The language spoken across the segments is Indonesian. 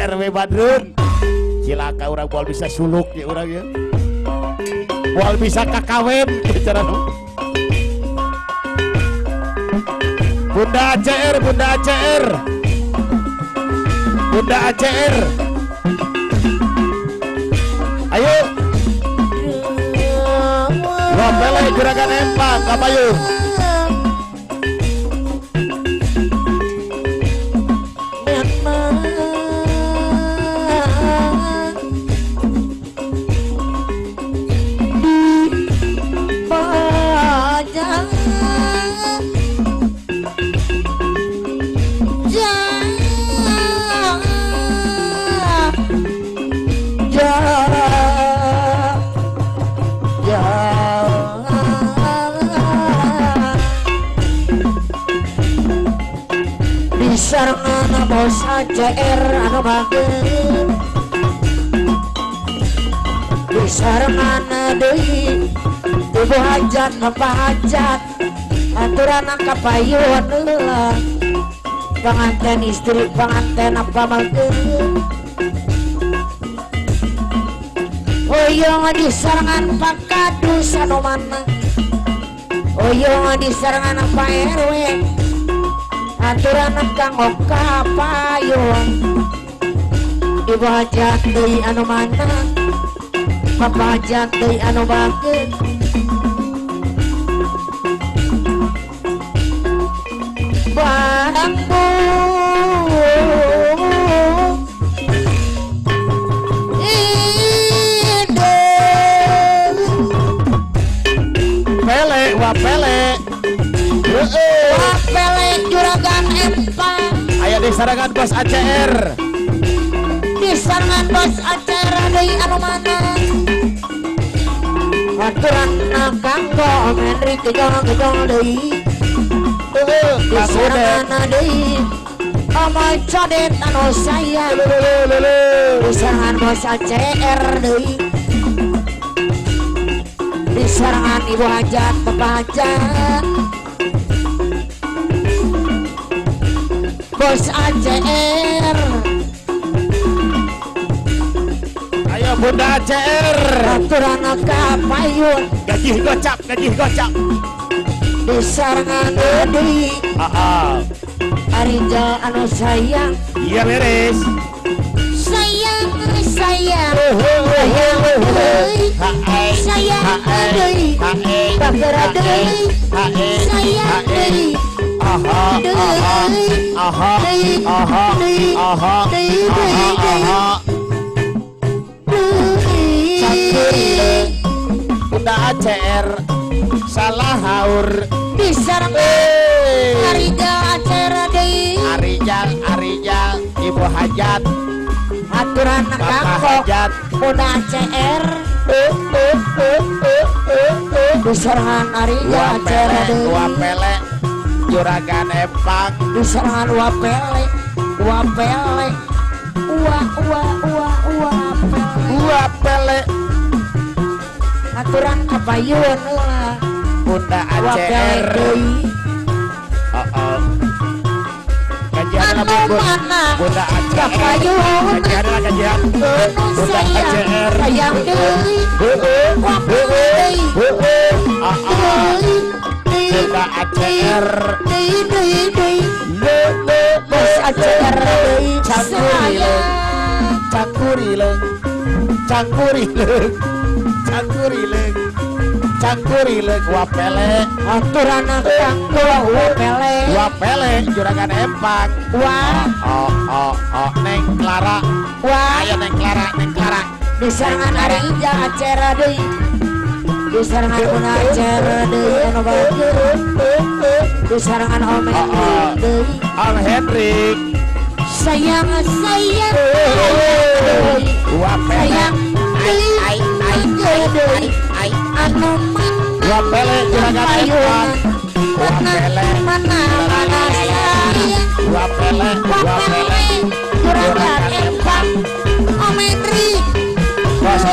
RW Badrun cilaka orang bual bisa suluk ya orang ya bual bisa kakawin cara Bunda ACR Bunda ACR Bunda ACR ayo Wapele gerakan empang kapayung Sarana bos ACR anu bageun disarana deui tubuh hajat bapak hajat aturan kapayun heula panganten istri panganten apa bageun oyong disarangan Pak Kadus anu mana oyong disarangan Pak RW aturan kanggo kapayun ibu hajat deui anu mana bapak hajat deui anu bageun bangku pele wapele wapele juragan empang aya di sarangan bos ACR di sarangan bos ACR deui anu mana aturan kanggo Henry kejong-kejong deui di sarangan deui Omoy codet anu sayang di sarangan bos ACR deui di sarangan ibu hajat bapak hajat bos ACR ayo Bunda ACR aturan kapayun gaji gocap di sarangan deui Arija anu sayang iya beres sayang sayang deui bagera deui sayang deui Bunda ACR salah haur disarangan Arija ACR deui Arijal ibu hajat aturan kanggo hajat Bunda ACR disarangan Arija ACR deui wapele juragan empang disarangan wapele wapele aturan kapayun heula Bunda wapele ACR deui kajian anu mana Bunda ACR kapayun kajian Bunda ACR sayang deui wapele deui Bunda ACR deui bos ACR deui cangkuri leung wapele aturan kanggo wapele juragan empang Neng Clara ayo Neng Clara disarangan Arija ACR deui disarangan Bunda ACR deui anu bageun disarangan Om Hendrik deui Om Hendrik sayang wapele deui anu wapele juragan empang mana sayang wapele juragan empang Om Hendrik Bos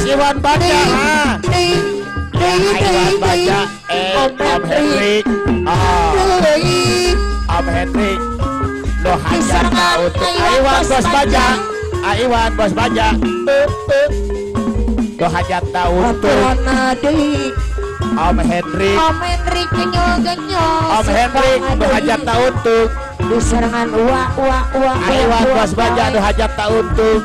Iwan baca Iwan baca Om Hendrik Om Hendrik hajatna untuk Aiwan bos baja. Aiwan bos baja. Do hajatna untuk Aturana deui Om Hendrik. Om Hendrik genyol-genyol Om Hendrik do hajatna untuk di serangan uak Aiwan bos baja do hajatna untuk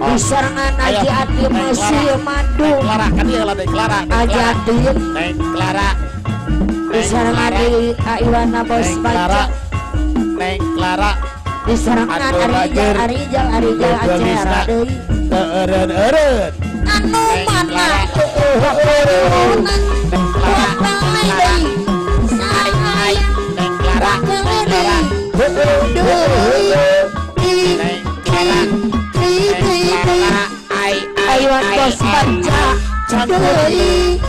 di serangan Aji Adi Mesir Madu Clara kan dia lah Clara. Aji Adi Neng Clara. di serangan di Aiwana bos baca Neng Clara. di serangan Arijal acara deui Eureun. anu mana Neng Clara. Aiwan bos baca deui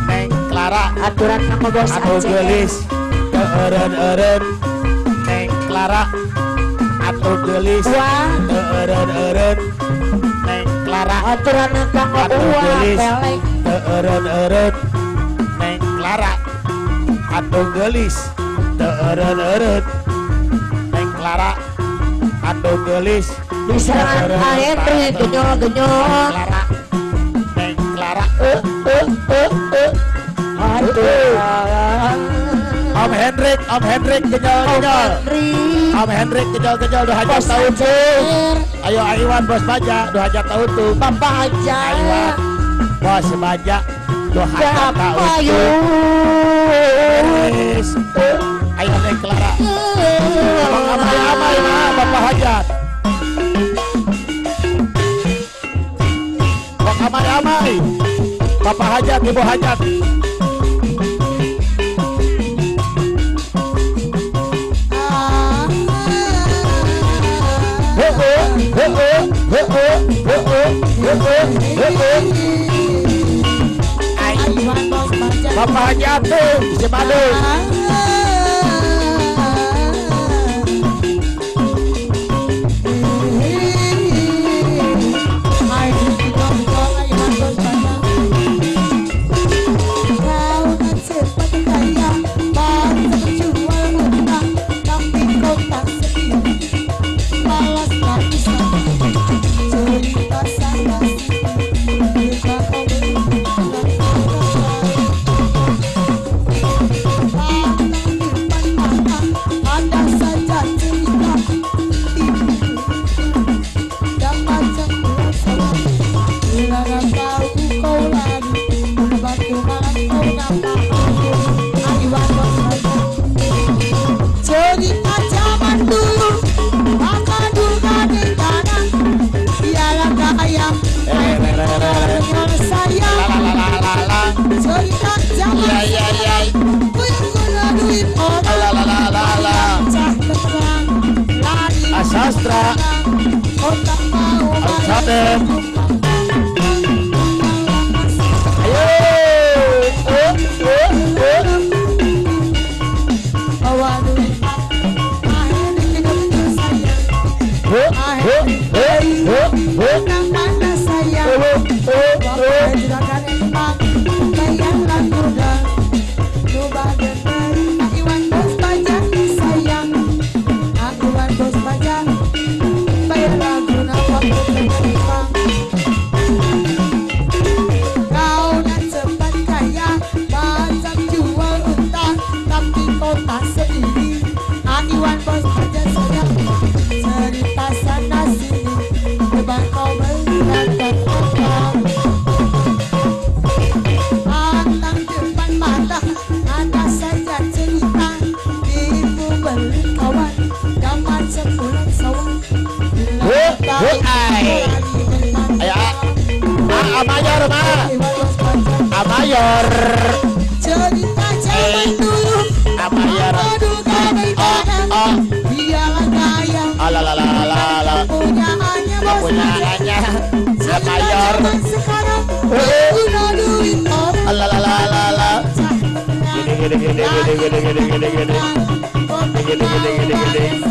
Neng Clara. aturan nama bos Anu Aceh gelis eureun. Neng Clara. Anu gelis wah eureun. Neng Clara. aturan kanggo uang pelek eureun. Neng Clara. Anu gelis eureun. Neng Clara. Anu gelis di serangan Hendrik genyol-genyol Clara. Neng Clara. aduh Om Hendrik kenyal-kenyal. Om Hendrik kenyal-kenyal udah hajat bos tahun tuh. Aceh Ayo Aiwan bos baja udah hajat tahun tuh. Bapak aja Aiwan bos baja udah hajat tahun Bapak tuh. yuk Ayo Neng Clara. Amai-amai mah Bapak hajat. Bang amai-amai. Bapak hajat, Ibu hajat. Bapak hajat tuh si Badung. Sastra Al-Sadem. Amayor mah Amayor cerita zaman dulu Amayor Alalalala punyaannya Amayor Alalalala gede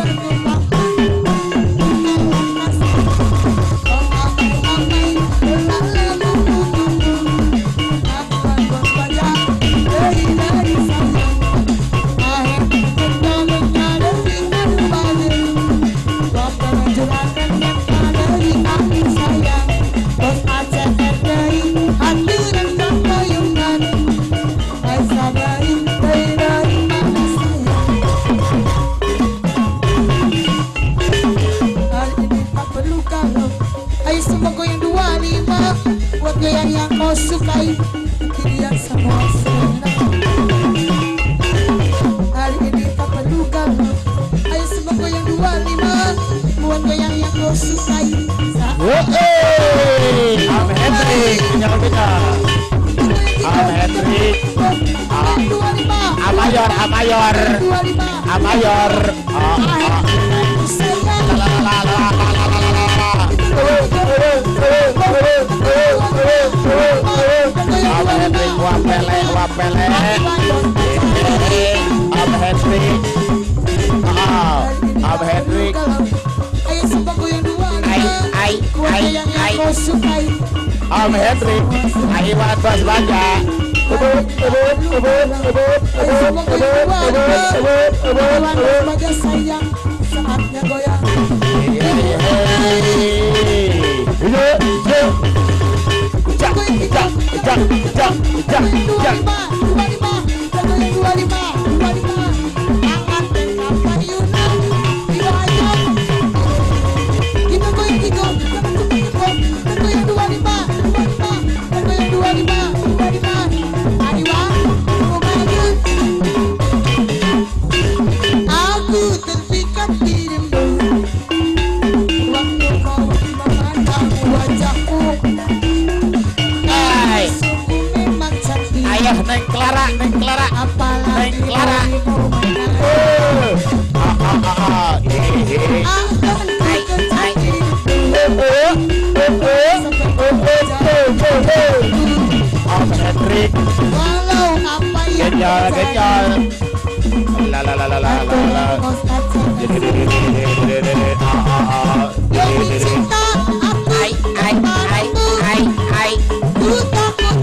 goyang yang kau sukai, dia semua senang. Hari ini tak perlu galau, ayo semua goyang 25, buat goyang yang kau sukai. Am Hendrik, kenyal-kenyal. Am Hendrik. Amayor, Amayor. Amayor. Am Hendrik, wapele, wapele. Am Hendrik. Am Hendrik. Ayo semua goyang 25, buat goyang yang kau sukai. Am Hendrik. Aiwan bos baja. Baja sayang, saatnya goyang. Aku terpikat dirimu waktu kau memandang wajahku. Sungguh memang cantik. Ayah Neng Clara, Neng Clara. Apalagi Neng Clara. dirimu menang. Akan ku kencang Am Hendrik. walau apa yang Kenyal, terjadi. kenyal. La la la la la la la. Demi cinta aku kepadamu, ku takut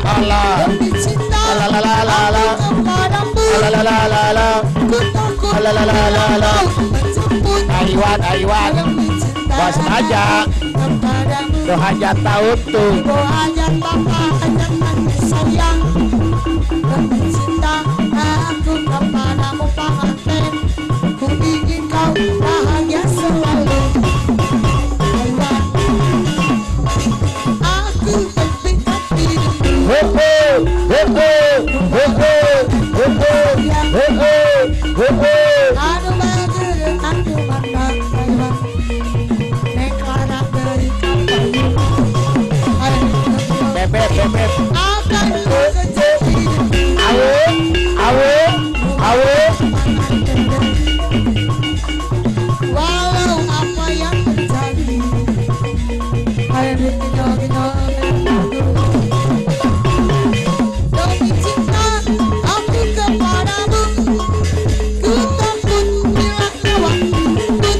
Allah. demi cinta La la la la la. aku kepadamu, La la la la la. ku takut La la la la la. kau menjemput. Aiwan, Aiwan. Demi cinta Bos aja. kepadamu, Tuh hajat tahu tuh. ibu hajat bapak hajat nanti sayang. Demi cinta aku kepadamu pengantin, ku ingin kau bahagia selalu. Aiwan, aku terpikat dirimu. Aduh bager, aduh mandang Aiwan, Neklara berikan bayu. Bebek, bebek. Akan ku kejar dirimu. Awe, awe. Walau apa yang terjadi, ayo kita demi cinta aku kepadamu, ku takut bila kau ikut.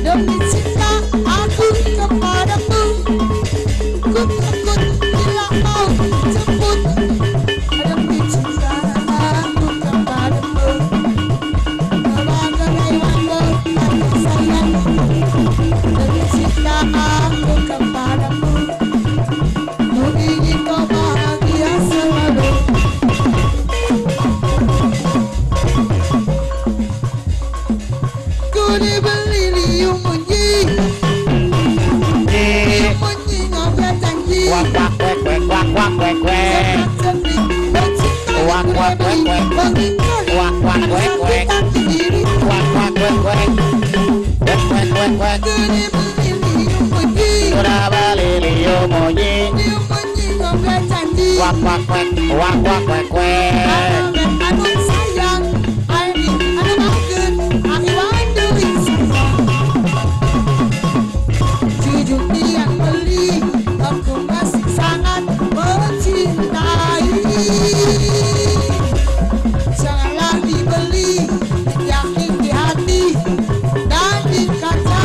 Demi cinta aku kepadamu, ku takut bila kau jemput. Demi cinta aku kepadamu, bagai Aiwan bertanya sayang. Demi cinta aku kepadamu, ku ingin kau bahagia selalu. Ku dibeli liu munyi, munyi ngobrol janji. Wak wak wek wek wak wak wek wek. Wak wak wek wek. Wak wak wek wek. Wak wak wek wek. Wek wek wek wek. Udah beli liu monyi. Wak wak wek. Wak wak wek wek. Jujur yang beli, aku masih sangat mencintai. Janganlah dibeli, yakin di hati dan di kaca.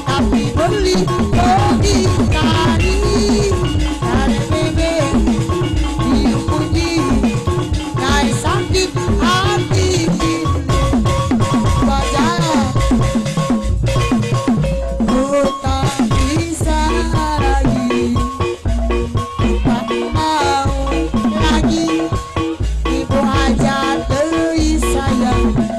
Tapi beli bagi tadi. Ada bebe, diuji, naik sakit hati. Bajaran, ku tak bisa lagi, tak mau lagi. Ibu hajat deui sayang.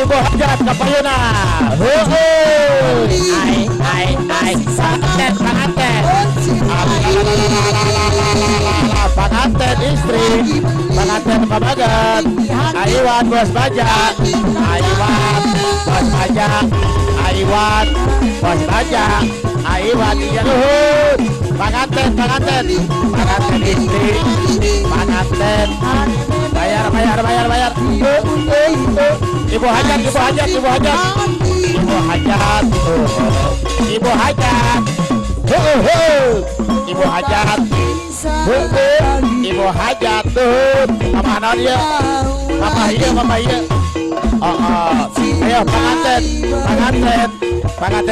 Ibu hajat kapayuna. Ai panganten panganten istri panganten pamagat Aiwan bos pajak Aiwan bos pajak Aiwan bos pajak Aiwan iya luhur panganten istri panganten bayar ibu hajat Ibu hajat tuh mama dia mama iya ayo panganten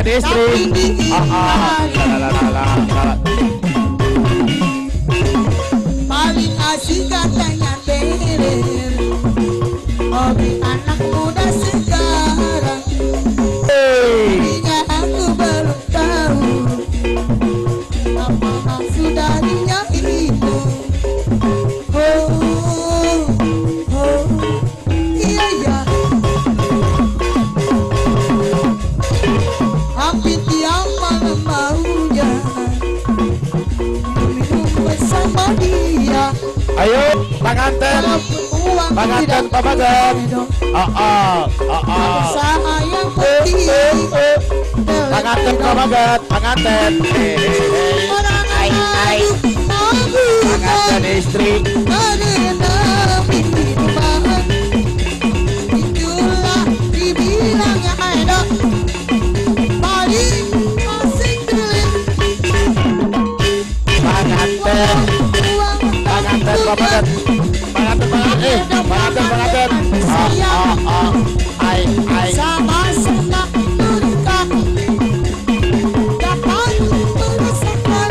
istri paling asik katanya terer hobi anak muda sekarang aku baru tahu apa maksud darinya itu iya hampir tiap malam maunya minum bersama dia ayo panganten pamagat saya pergi panganten pamagat panganten panganten istri itulah dibilang ada paling asik panganten pamagat panganten ai sama-sama menikah dapat merasakan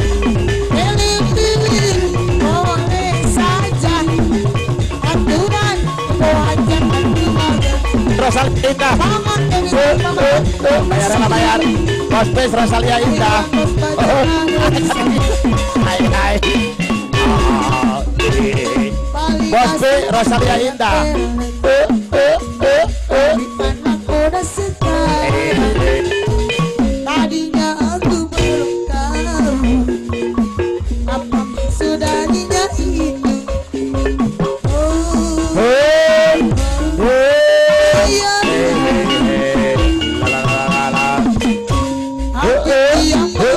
pilih-pilih boleh saja aturan kewajiban Rosalia Indah bayar Kospes Rosalia Indah hai Bospe Rosalia Indah anak udah sekali tadinya aku belum tahu apa maksud darinya itu iya aku yang mau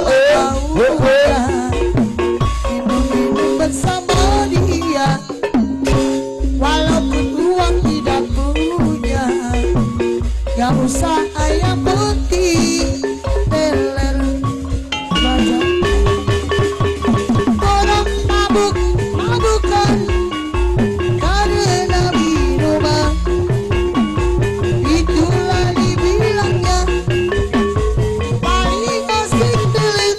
minum bersama dia walaupun uang tidak punya gak usah ayam putih teler baca orang mabukan karena minuman itulah dibilangnya paling asik telit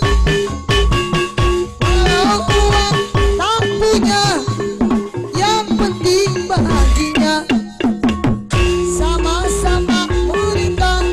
walau uang tak punya yang penting bahagia sama-sama menikah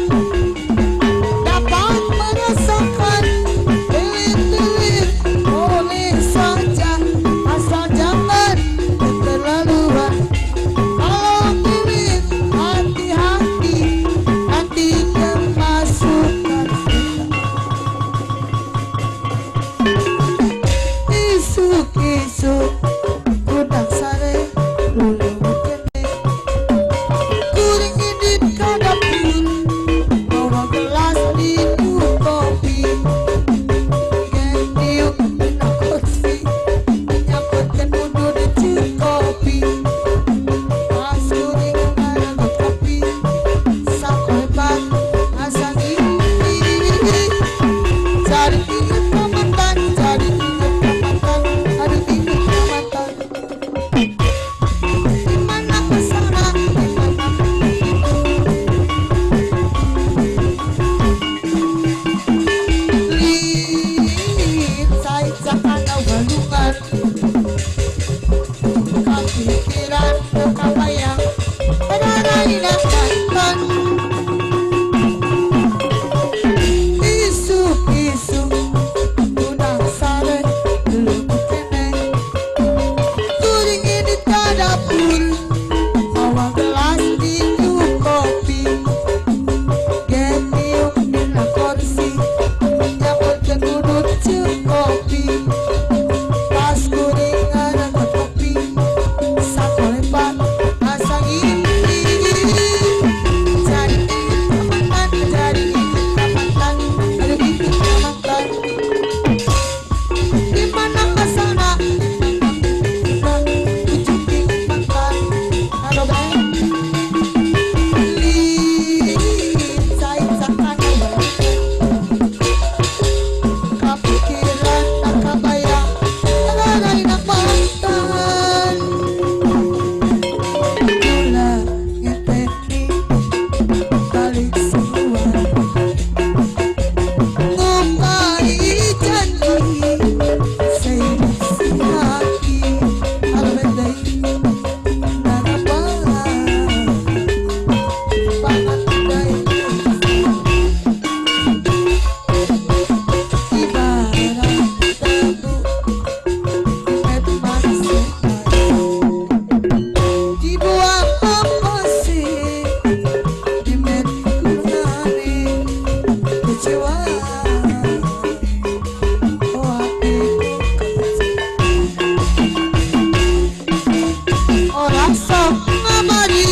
Tong ngabari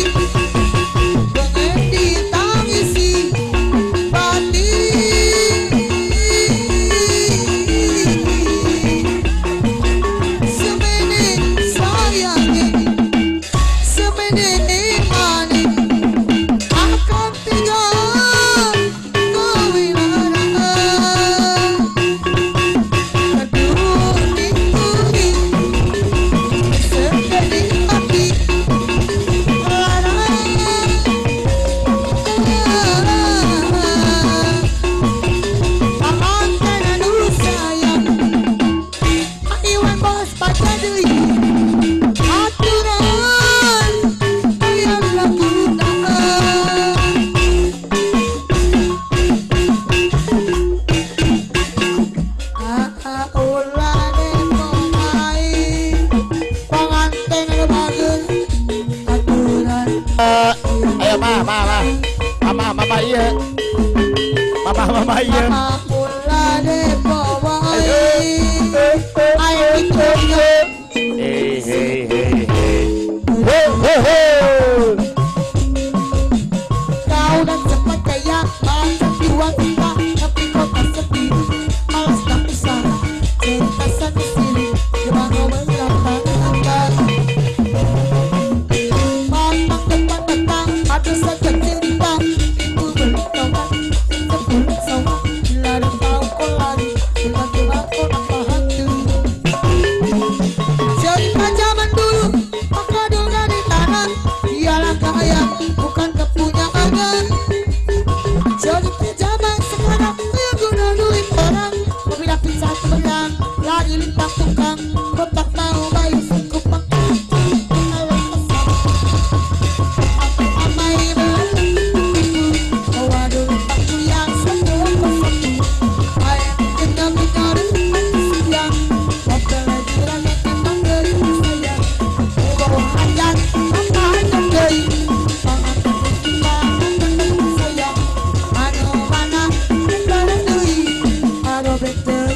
pengen ditangisi pati semene sayangi semene mani akan tinggal kewilaran aduh nikuni sedih hati panganten dulu sayang ayuan bos baca deui aturan yang lakukan ulane pemain panganten bageun aturan Ayo mama iya. Mama iya. mama ulane pemain ayo ikutnya Hei. kau dan sepataya macam dua kita tapi kota sepi malas tak usah cerita sana sini cuma ngomong lambang matang depan matang ada saja cerita itu beritahuan sepuluh sama bila ada tahu kau lari tiba-tiba kau nampak hantu cerita zaman dulu maka duga di tangan dialah kaya bukan kepunyaannya cerita zaman sekarang dia guna duit orang mobil pizza terbang lari lintang tukang kotak mau bayi sekupang amai beli waduh aku yang sepuluh ayam kena bicara siang mobil lagi rame kembang dari sayang bawa hajat apa hajat dari pangan sayang anu mana kembali dari ado betul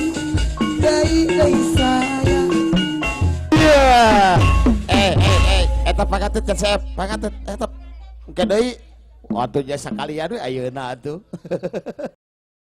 dari sayang Eta pangatut kan saya pangatut eta engke deui waktu jasa kalian we ayeuna atuh